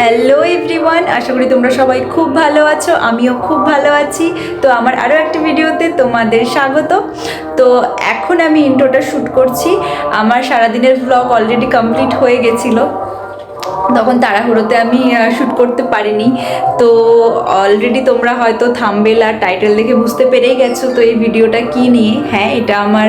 Hello everyone, আশা করি তোমরা সবাই খুব ভালো আছো। আমিও খুব ভালো আছি। তো আমার আরও একটা ভিডিওতে তোমাদের স্বাগত। তো এখন আমি ইন্ট্রোটা শ্যুট করছি। আমার সারাদিনের ব্লগ অলরেডি কমপ্লিট হয়ে গেছিলো, তখন তাড়াহুড়োতে আমি শ্যুট করতে পারিনি। তো অলরেডি তোমরা হয়তো থাম্বনেল আর টাইটেল দেখে বুঝতে পেরেই গেছো তো এই ভিডিওটা কি নিয়ে। হ্যাঁ, এটা আমার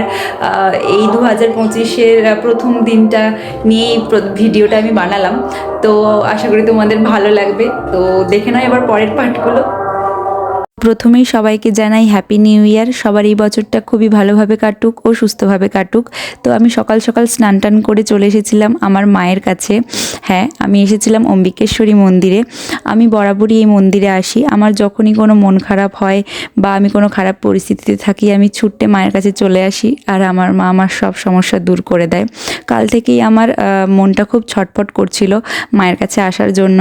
এই 2025-এর প্রথম দিনটা নিয়েই ভিডিওটা আমি বানালাম। তো আশা করি তোমাদের ভালো লাগবে। তো দেখে নাও এবার পরের পার্টগুলো। প্রথমেই সবাইকে জানাই হ্যাপি নিউ ইয়ার। সবার এই বছরটা খুবই ভালোভাবে কাটুক ও সুস্থভাবে কাটুক। তো আমি সকাল সকাল স্নান টান করে চলে এসেছিলাম আমার মায়ের কাছে। হ্যাঁ, আমি এসেছিলাম অম্বিকেশ্বরী মন্দিরে। আমি বরাবরই এই মন্দিরে আসি। আমার যখনই কোনো মন খারাপ হয় বা আমি কোনো খারাপ পরিস্থিতিতে থাকি, আমি ছুট্টে মায়ের কাছে চলে আসি আর আমার মা আমার সব সমস্যা দূর করে দেয়। কাল থেকেই আমার মনটা খুব ছটফট করছিল মায়ের কাছে আসার জন্য।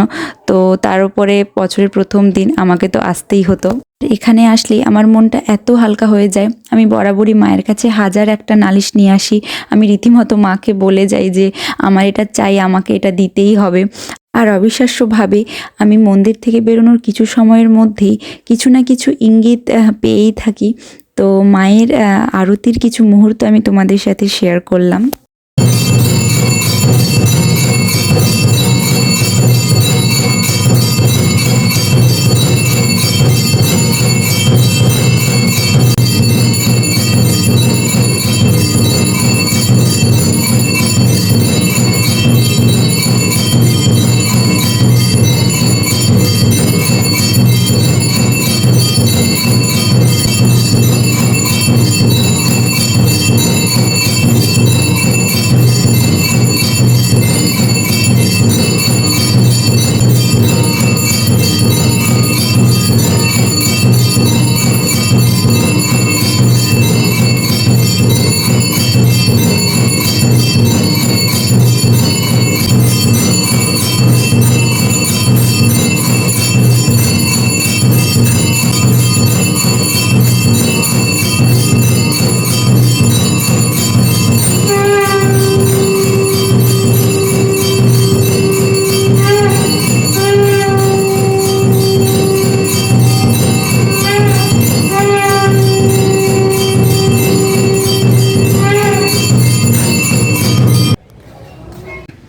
তো তার উপরে বছরের প্রথম দিন আমাকে তো আসতেই হতো। এখানে আসলে আমার মনটা এত হালকা হয়ে যায়। আমি বরাবরই মায়ের কাছে হাজার একটা নালিশ নিয়ে আসি। আমি রীতিমতো মাকে বলে যাই যে আমার এটা চাই, আমাকে এটা দিতেই হবে। আর অবিশ্বাস্যভাবে আমি মন্দির থেকে বেরোনোর কিছু সময়ের মধ্যেই কিছু না কিছু ইঙ্গিত পেয়েই থাকি। তো মায়ের আরতির কিছু মুহূর্ত আমি তোমাদের সাথে শেয়ার করলাম।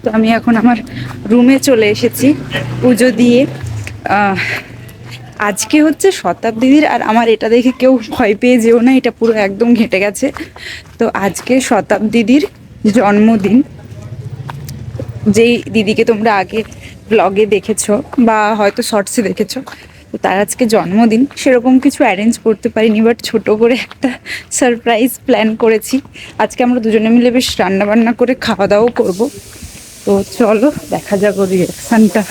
তো আমি এখন আমার রুমে চলে এসেছি পুজো দিয়ে। আজকে হচ্ছে শতাব্দীর, আর আমার এটা দেখে কেউ ভয় পেয়ে যেও না, এটা পুরো একদম ঘেঁটে গেছে। তো আজকে শতাব্দীর জন্মদিন। যেই দিদিকে তোমরা আগে ব্লগে দেখেছো বা হয়তো শর্টসে দেখেছো, তো তার আজকে জন্মদিন। সেরকম কিছু অ্যারেঞ্জ করতে পারিনি, বাট ছোটো করে একটা সারপ্রাইজ প্ল্যান করেছি। আজকে আমরা দুজনে মিলে বেশ রান্নাবান্না করে খাওয়া দাওয়াও করবো। তো চলো দেখা যাক ওর রিয়াকশনটা।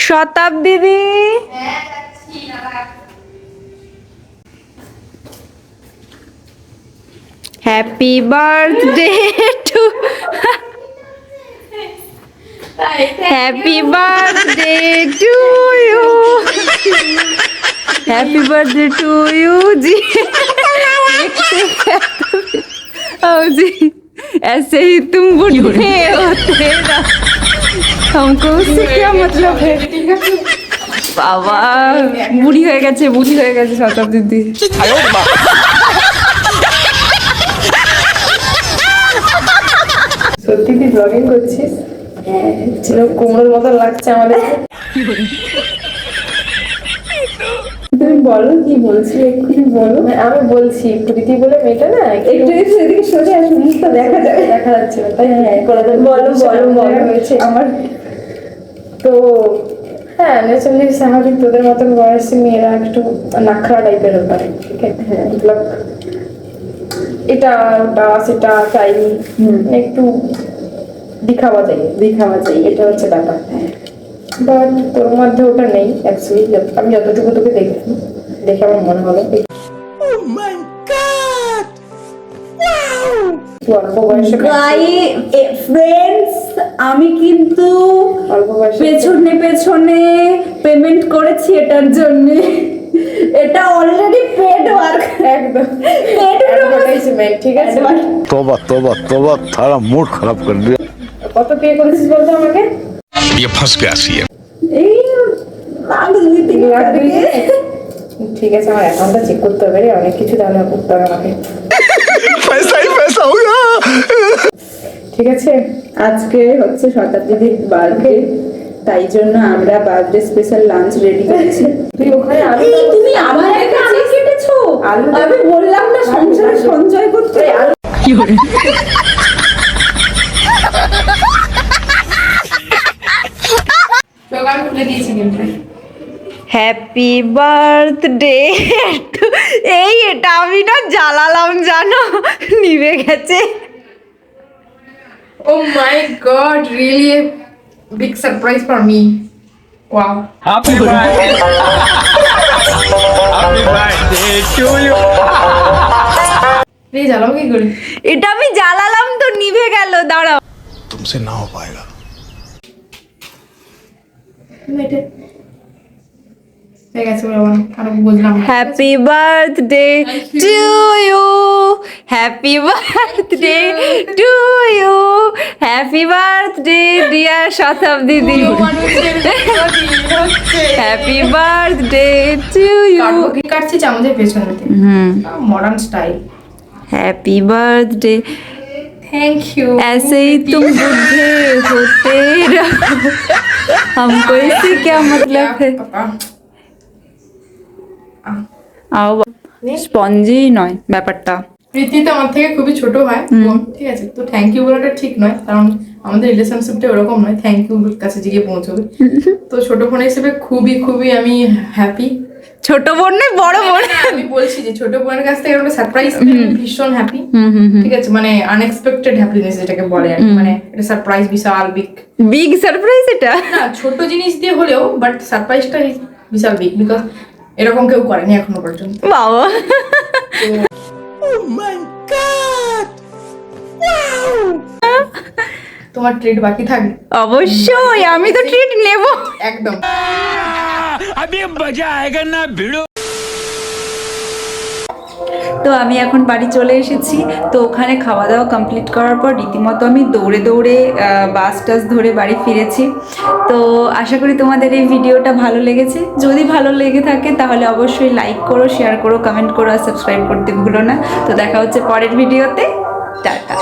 Shatabdi, happy birthday to happy birthday to you, happy birthday to you जी। आओ जी, ऐसे ही तुम बूढ़े होते ना, हमको उससे क्या मतलब है। বাবা বুড়ি হয়ে গেছে, বুড়ি হয়ে গেছে শতাব্দী দিদি। সত্যি তুই ব্লগিং করছিস? হ্যাঁ, ছিল কুমড়োর মতো লাগছে আমাদের। তুমি বলো কি বলছি, এক্ষুনি বলো। আমি বলছি প্রীতি বলে মেয়েটা না, একটু সেদিকে সরে আসো, মুখটা দেখা যাবে, দেখা যাচ্ছে না তাই। হ্যাঁ, বলো বলো বলো হয়েছে আমার। তো হ্যাঁ, ন্যাচারালি স্বাভাবিক, তোদের মতন বয়সী মেয়েরা একটু নাখরা টাইপের ব্যাপারে। ঠিক আছে, হ্যাঁ, এটা ওটা সেটা চাইনি, একটু দিখাওয়া যায়, এটা হচ্ছে ব্যাপার। বাট তোর মধ্যে ওটা নেই অ্যাকচুয়ালি। আমি যতটুকু তোকে দেখে আমার মনে হলো অল্প বয়সে ফ্রেন্ডস, আমি কিন্তু অল্প বয়সে পেছনে পেছনে পেমেন্ট করেছি এটার জন্য। এটা অলরেডি পেড ওয়ার্ক, একদম পেড অ্যাডভার্টাইজমেন্ট। ঠিক আছে, तौबा तौबा तौबा, थारा मूड खराब कर दिया। কত পে করেছিস বলতো আমাকে? ये फंस गया सी है। এই লাখ 2-3 লাখ দুই দিনে? ঠিক আছে, আমার অ্যাকাউন্টটা চেক করতে হবে রে, অনেক কিছু তাহলে করতে হবে আমাকে। पैसा ही पैसा होगा। ঠিক আছে, আজকে হচ্ছে শতাব্দীর বার্থডে, তাই জন্য আমরা বার্থডে স্পেশাল লাঞ্চ রেডি করেছি। তুই ওখানে আলু এই তুমি আবার একটা আলু কেটেছো? আলু আমি বললাম না সংসারে সঞ্চয় করতে। আমি খুলে দিয়েছি কিন্তু। Happy birthday. এই এটা আমি না জ্বালালাম জানো, নিভে গেছে। Oh my god, really a big surprise for me. Wow. Happy birthday. Happy birthday to you. Please জ্বালাও কি করি? এটা আমি জ্বালালাম তো নিভে গেল, দাঁড়াও। तुमसे ना हो पाएगा। এটা ঠিক আছে, বাবা আর বুঝলাম না। Happy birthday to you, happy birthday to you, happy birthday dear Shatabdi দিদি, হ্যাপি বার্থডে টু ইউ। কাটবো কি কাটছি চামচের পেছনেতে, modern style. Happy birthday, thank you. ऐसे ही तुम बुढ़े होते रहो, हमको इससे क्या मतलब है। आओ স্পঞ্জি নয় ব্যাপারটা। প্রীতি তো আমার থেকে খুবই ছোট হয়, ঠিক আছে, তো থ্যাংক ইউ বলাটা ঠিক নয়, কারণ আমাদের রিলেশনশিপটা ওরকম নয় থ্যাংক ইউ কাছে গিয়ে পৌঁছবে। তো ছোট বোন হিসেবে খুবই খুবই আমি হ্যাপি। ছোট বোন নয় বড় বোন। আমি বলছি যে ছোট বোনের কাছ থেকে একটা সারপ্রাইজ ভীষণ হ্যাপি, ঠিক আছে, মানে আনএক্সপেক্টেড হ্যাপিনেস যেটাকে বলে আর কি, মানে এটা সারপ্রাইজ বিশাল বিগ সারপ্রাইজ এটা না, ছোট জিনিস দিয়ে হলেও বাট সারপ্রাইজটা বিশাল বিগ, বিকজ এরকম কেউ করেনি এখনো পর্যন্ত। বাবা তোমার ট্রিট বাকি থাকবে অবশ্যই, আমি তো ট্রিট নেব একদম। अभी मजा आएगा ना भिड़ो। তো আমি এখন বাড়ি চলে এসেছি। তো ওখানে খাওয়া দাওয়া কমপ্লিট করার পর রীতিমতো আমি দৌড়ে দৌড়ে বাস টাস ধরে বাড়ি ফিরেছি। তো আশা করি তোমাদের এই ভিডিওটা ভালো লেগেছে। যদি ভালো লেগে থাকে তাহলে অবশ্যই লাইক করো, শেয়ার করো, কমেন্ট করো আর সাবস্ক্রাইব করতে ভুলো না। তো দেখা হচ্ছে পরের ভিডিওতে। টাটা।